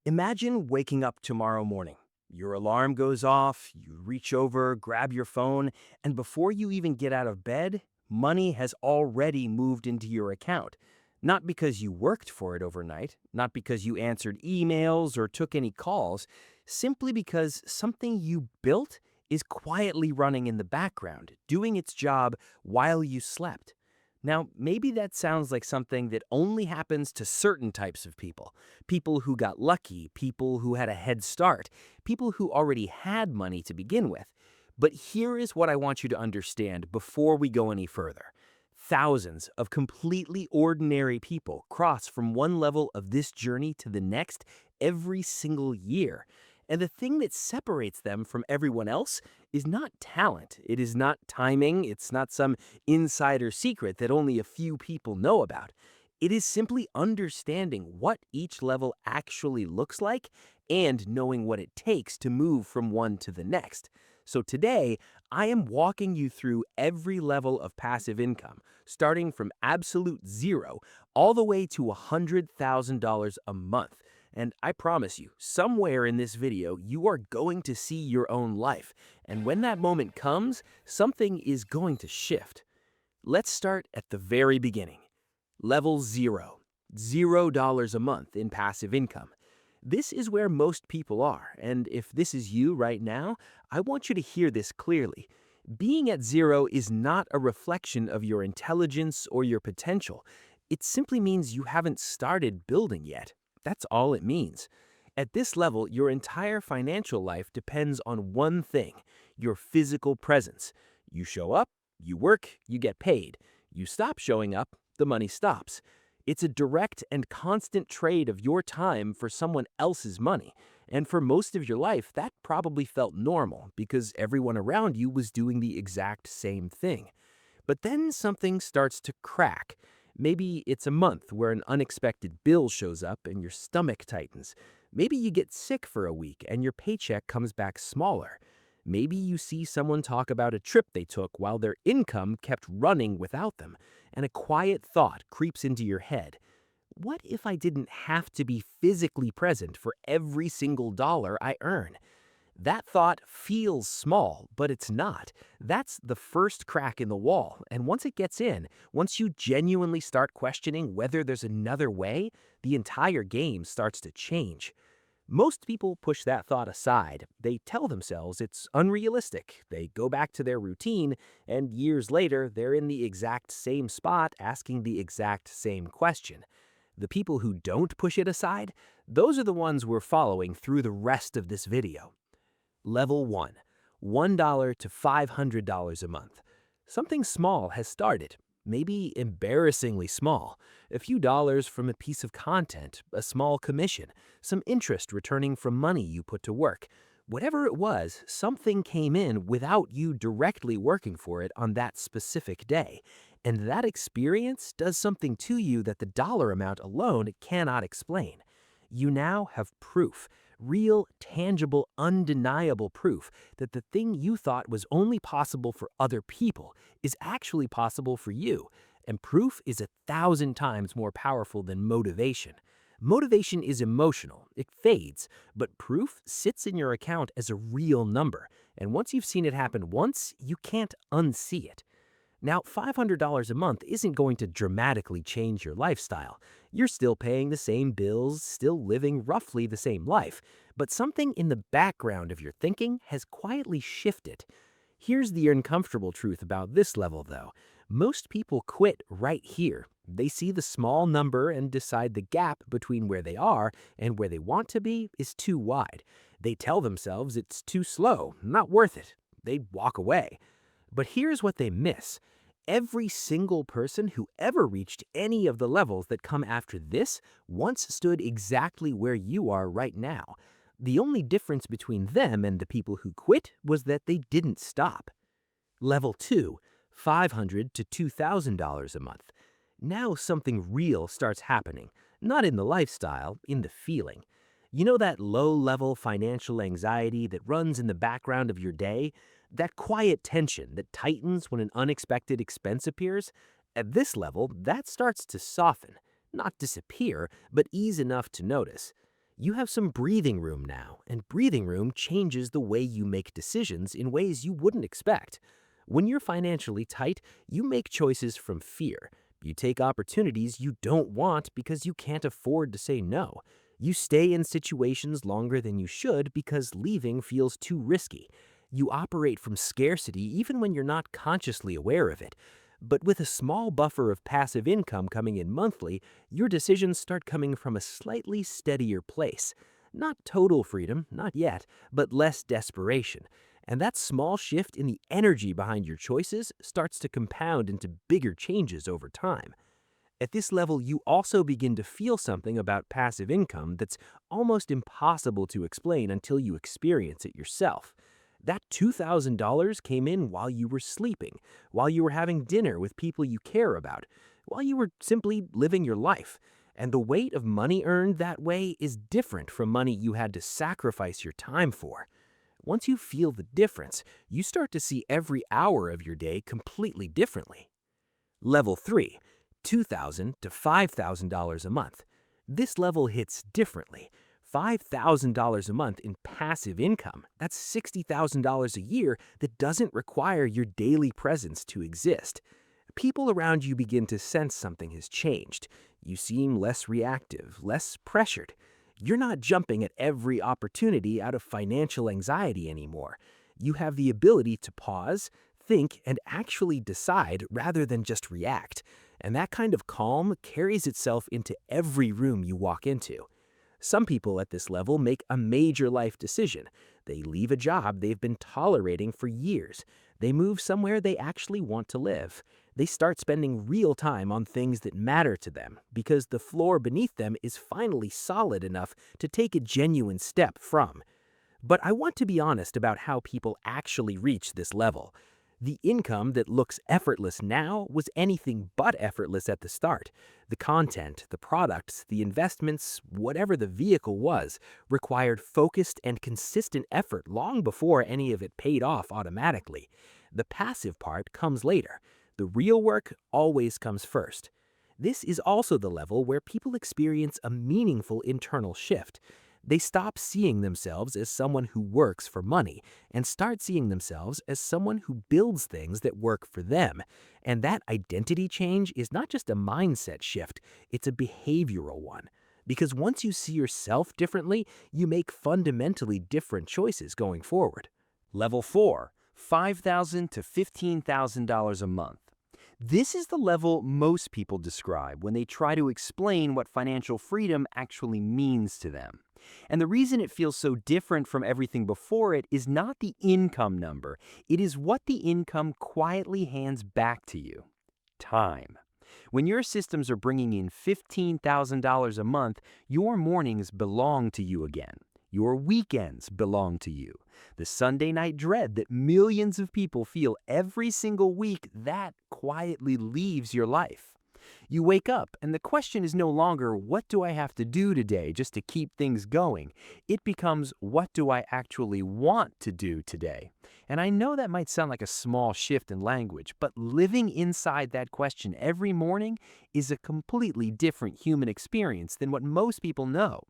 Imagine waking up tomorrow morning. Your alarm goes off, you reach over, grab your phone, and before you even get out of bed, money has already moved into your account. Not because you worked for it overnight, not because you answered emails or took any calls, simply because something you built is quietly running in the background, doing its job while you slept. Now, maybe that sounds like something that only happens to certain types of people. People who got lucky, people who had a head start, people who already had money to begin with. But here is what I want you to understand before we go any further. Thousands of completely ordinary people cross from one level of this journey to the next every single year. And the thing that separates them from everyone else is not talent. It is not timing. It's not some insider secret that only a few people know about. It is simply understanding what each level actually looks like and knowing what it takes to move from one to the next. So today, I am walking you through every level of passive income, starting from absolute zero all the way to $100,000 a month. And I promise you, somewhere in this video, you are going to see your own life. And when that moment comes, something is going to shift. Let's start at the very beginning. Level zero, $0 a month in passive income. This is where most people are, and if this is you right now, I want you to hear this clearly. Being at zero is not a reflection of your intelligence or your potential. It simply means you haven't started building yet. That's all it means. At this level, your entire financial life depends on one thing: your physical presence. You show up, you work, you get paid. You stop showing up, the money stops. It's a direct and constant trade of your time for someone else's money. And for most of your life, that probably felt normal because everyone around you was doing the exact same thing. But then something starts to crack. Maybe it's a month where an unexpected bill shows up and your stomach tightens. Maybe you get sick for a week and your paycheck comes back smaller. Maybe you see someone talk about a trip they took while their income kept running without them, and a quiet thought creeps into your head. What if I didn't have to be physically present for every single dollar I earn? That thought feels small, but it's not. That's the first crack in the wall, and once it gets in, once you genuinely start questioning whether there's another way, the entire game starts to change. Most people push that thought aside. They tell themselves it's unrealistic. They go back to their routine, and years later, they're in the exact same spot asking the exact same question. The people who don't push it aside, those are the ones we're following through the rest of this video. Level 1, $1 to $500 a month. Something small has started, maybe embarrassingly small. A few dollars from a piece of content, a small commission, some interest returning from money you put to work. Whatever it was, something came in without you directly working for it on that specific day. And that experience does something to you that the dollar amount alone cannot explain. You now have proof. Real, tangible, undeniable proof that the thing you thought was only possible for other people is actually possible for you. And proof is 1,000 times more powerful than motivation. Motivation is emotional, it fades, but proof sits in your account as a real number. And once you've seen it happen once, you can't unsee it. Now, $500 a month isn't going to dramatically change your lifestyle. You're still paying the same bills, still living roughly the same life, but something in the background of your thinking has quietly shifted. Here's the uncomfortable truth about this level, though. Most people quit right here. They see the small number and decide the gap between where they are and where they want to be is too wide. They tell themselves it's too slow, not worth it. They walk away. But here's what they miss. Every single person who ever reached any of the levels that come after this once stood exactly where you are right now. The only difference between them and the people who quit was that they didn't stop. Level 2, $500 to $2,000 a month. Now something real starts happening, not in the lifestyle, in the feeling. You know that low-level financial anxiety that runs in the background of your day? That quiet tension that tightens when an unexpected expense appears? At this level, that starts to soften. Not disappear, but ease enough to notice. You have some breathing room now, and breathing room changes the way you make decisions in ways you wouldn't expect. When you're financially tight, you make choices from fear. You take opportunities you don't want because you can't afford to say no. You stay in situations longer than you should because leaving feels too risky. You operate from scarcity even when you're not consciously aware of it. But with a small buffer of passive income coming in monthly, your decisions start coming from a slightly steadier place. Not total freedom, not yet, but less desperation. And that small shift in the energy behind your choices starts to compound into bigger changes over time. At this level, you also begin to feel something about passive income that's almost impossible to explain until you experience it yourself. That $2,000 came in while you were sleeping, while you were having dinner with people you care about, while you were simply living your life. And the weight of money earned that way is different from money you had to sacrifice your time for. Once you feel the difference, you start to see every hour of your day completely differently. Level 3, $2,000 to $5,000 a month. This level hits differently. $5,000 a month in passive income. That's $60,000 a year that doesn't require your daily presence to exist. People around you begin to sense something has changed. You seem less reactive, less pressured. You're not jumping at every opportunity out of financial anxiety anymore. You have the ability to pause, think, and actually decide rather than just react. And that kind of calm carries itself into every room you walk into. Some people at this level make a major life decision. They leave a job they've been tolerating for years. They move somewhere they actually want to live. They start spending real time on things that matter to them because the floor beneath them is finally solid enough to take a genuine step from. But I want to be honest about how people actually reach this level. The income that looks effortless now was anything but effortless at the start. The content, the products, the investments, whatever the vehicle was, required focused and consistent effort long before any of it paid off automatically. The passive part comes later. The real work always comes first. This is also the level where people experience a meaningful internal shift. They stop seeing themselves as someone who works for money and start seeing themselves as someone who builds things that work for them. And that identity change is not just a mindset shift, it's a behavioral one. Because once you see yourself differently, you make fundamentally different choices going forward. Level 4, $5,000 to $15,000 a month. This is the level most people describe when they try to explain what financial freedom actually means to them. And the reason it feels so different from everything before it is not the income number, it is what the income quietly hands back to you: time. When your systems are bringing in $15,000 a month, your mornings belong to you again. Your weekends belong to you. The Sunday night dread that millions of people feel every single week, that quietly leaves your life. You wake up, and the question is no longer, what do I have to do today just to keep things going? It becomes, what do I actually want to do today? And I know that might sound like a small shift in language, but living inside that question every morning is a completely different human experience than what most people know.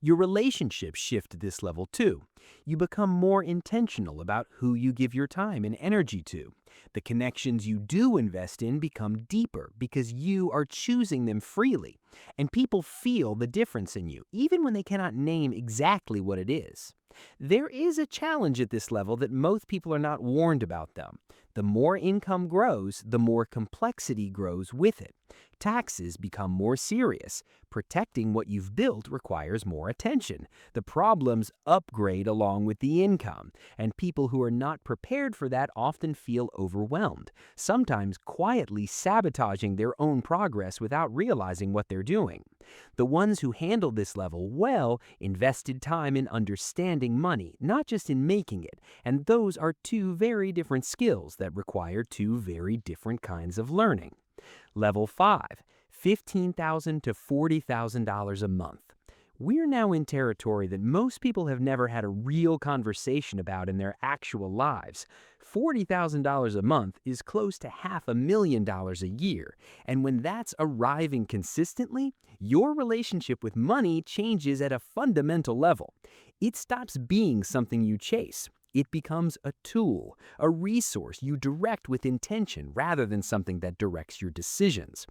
Your relationships shift to this level too. You become more intentional about who you give your time and energy to. The connections you do invest in become deeper because you are choosing them freely. And people feel the difference in you, even when they cannot name exactly what it is. There is a challenge at this level that most people are not warned about, though. The more income grows, the more complexity grows with it. Taxes become more serious. Protecting what you've built requires more attention. The problems upgrade along with the income, and people who are not prepared for that often feel overwhelmed, sometimes quietly sabotaging their own progress without realizing what they're doing. The ones who handle this level well invested time in understanding money, not just in making it, and those are two very different skills that require two very different kinds of learning. Level 5, $15,000 to $40,000 a month. We're now in territory that most people have never had a real conversation about in their actual lives. $40,000 a month is close to $500,000 a year. And when that's arriving consistently, your relationship with money changes at a fundamental level. It stops being something you chase. It becomes a tool, a resource you direct with intention rather than something that directs your decisions.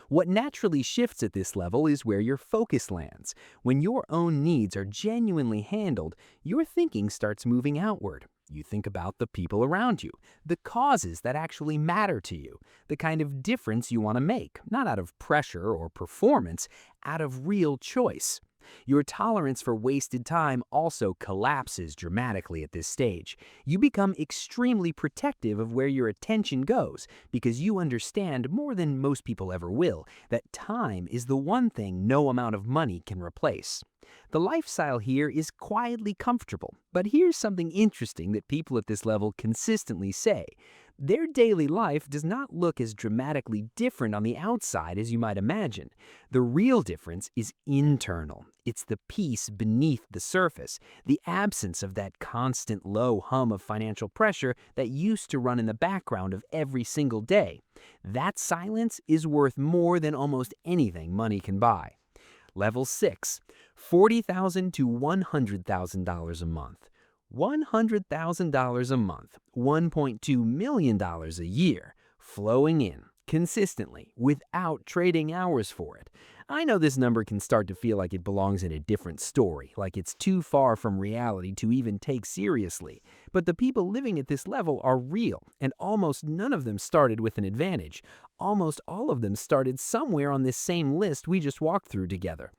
What naturally shifts at this level is where your focus lands. When your own needs are genuinely handled, your thinking starts moving outward. You think about the people around you, the causes that actually matter to you, the kind of difference you want to make, not out of pressure or performance, out of real choice. Your tolerance for wasted time also collapses dramatically at this stage. You become extremely protective of where your attention goes because you understand more than most people ever will that time is the one thing no amount of money can replace. The lifestyle here is quietly comfortable, but here's something interesting that people at this level consistently say. Their daily life does not look as dramatically different on the outside as you might imagine. The real difference is internal. It's the peace beneath the surface, the absence of that constant low hum of financial pressure that used to run in the background of every single day. That silence is worth more than almost anything money can buy. Level 6, $40,000 to $100,000 a month. $100,000 a month, $1.2 million a year, flowing in consistently without trading hours for it. I know this number can start to feel like it belongs in a different story, like it's too far from reality to even take seriously. But the people living at this level are real, and almost none of them started with an advantage. Almost all of them started somewhere on this same list we just walked through together.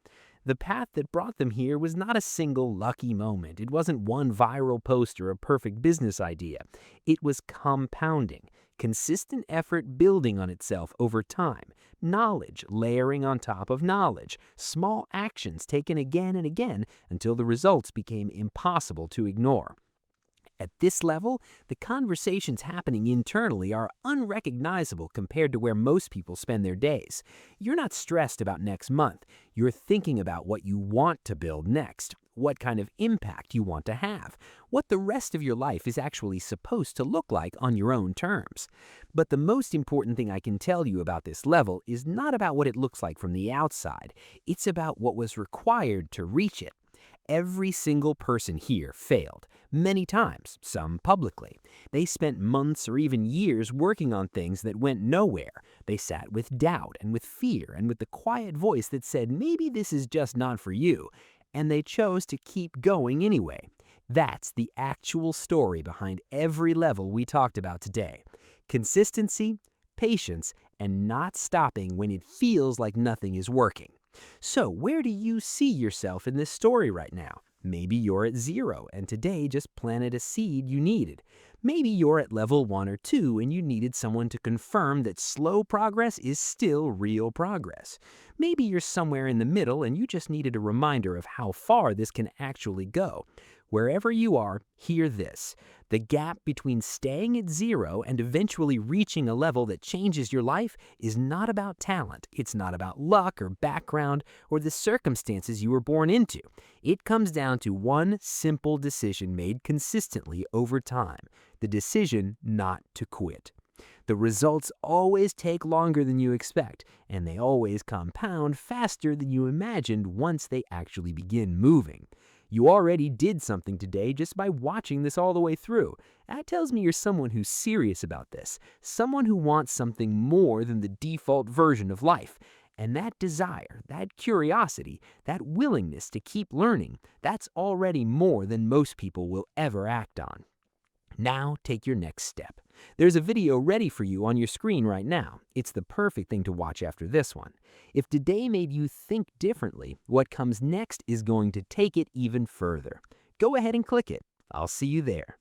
The path that brought them here was not a single lucky moment. It wasn't one viral post or a perfect business idea. It was compounding, consistent effort building on itself over time, knowledge layering on top of knowledge, small actions taken again and again until the results became impossible to ignore. At this level, the conversations happening internally are unrecognizable compared to where most people spend their days. You're not stressed about next month. You're thinking about what you want to build next, what kind of impact you want to have, what the rest of your life is actually supposed to look like on your own terms. But the most important thing I can tell you about this level is not about what it looks like from the outside. It's about what was required to reach it. Every single person here failed, many times, some publicly. They spent months or even years working on things that went nowhere. They sat with doubt and with fear and with the quiet voice that said, maybe this is just not for you. And they chose to keep going anyway. That's the actual story behind every level we talked about today. Consistency, patience, and not stopping when it feels like nothing is working. So, where do you see yourself in this story right now? Maybe you're at 0 and today just planted a seed you needed. Maybe you're at level 1 or 2 and you needed someone to confirm that slow progress is still real progress. Maybe you're somewhere in the middle and you just needed a reminder of how far this can actually go. Wherever you are, hear this. The gap between staying at 0 and eventually reaching a level that changes your life is not about talent. It's not about luck or background or the circumstances you were born into. It comes down to one simple decision made consistently over time, the decision not to quit. The results always take longer than you expect, and they always compound faster than you imagined once they actually begin moving. You already did something today just by watching this all the way through. That tells me you're someone who's serious about this, someone who wants something more than the default version of life. And that desire, that curiosity, that willingness to keep learning, that's already more than most people will ever act on. Now take your next step. There's a video ready for you on your screen right now. It's the perfect thing to watch after this one. If today made you think differently, what comes next is going to take it even further. Go ahead and click it. I'll see you there.